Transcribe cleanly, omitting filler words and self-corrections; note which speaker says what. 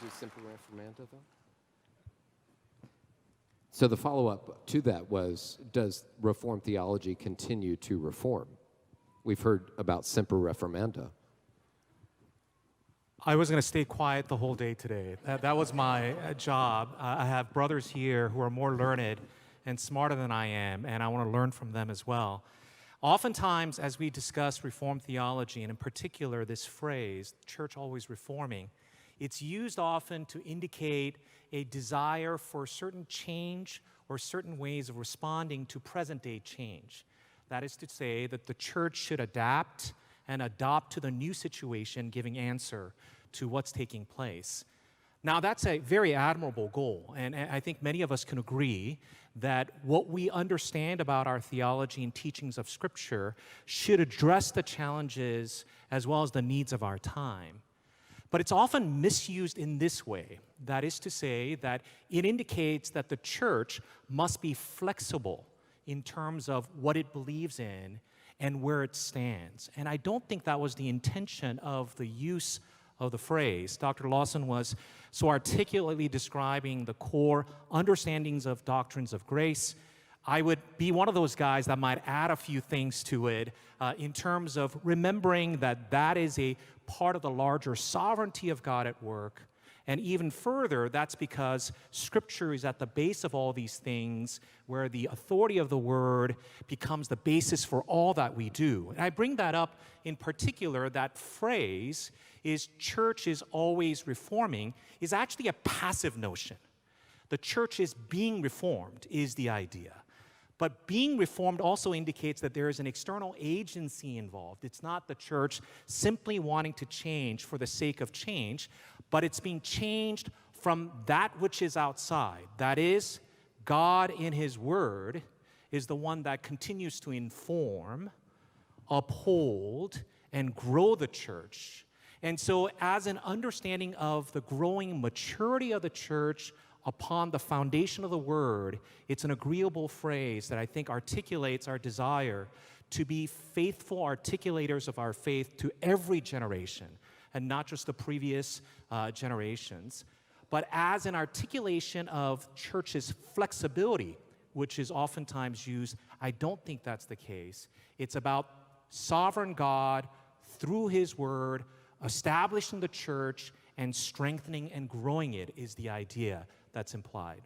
Speaker 1: do Semper Reformanda, though? So the follow-up to that was, does Reformed theology continue to reform? We've heard about Semper Reformanda.
Speaker 2: I was going to stay quiet the whole day today. That was my job. I have brothers here who are more learned and smarter than I am, and I want to learn from them as well. Oftentimes, as we discuss Reformed theology, and in particular this phrase, church always reforming, it's used often to indicate a desire for certain change or certain ways of responding to present-day change. That is to say that the church should adapt and adopt to the new situation, giving answer to what's taking place. Now, that's a very admirable goal, and I think many of us can agree that what we understand about our theology and teachings of Scripture should address the challenges as well as the needs of our time. But it's often misused in this way. That is to say that it indicates that the church must be flexible in terms of what it believes in and where it stands. And I don't think that was the intention of the use of the phrase. Dr. Lawson was so articulately describing the core understandings of doctrines of grace. I would be one of those guys that might add a few things to it in terms of remembering that that is a part of the larger sovereignty of God at work. And even further, that's because Scripture is at the base of all these things, where the authority of the Word becomes the basis for all that we do. And I bring that up in particular, that phrase is church is always reforming is actually a passive notion. The church is being reformed is the idea. But being reformed also indicates that there is an external agency involved. It's not the church simply wanting to change for the sake of change, but it's being changed from that which is outside. That is, God in His Word is the one that continues to inform, uphold, and grow the church. And so as an understanding of the growing maturity of the church upon the foundation of the Word, it's an agreeable phrase that I think articulates our desire to be faithful articulators of our faith to every generation, and not just the previous generations, but as an articulation of church's flexibility, which is oftentimes used. I don't think that's the case. It's about sovereign God through His Word, establishing the church and strengthening and growing it is the idea that's implied.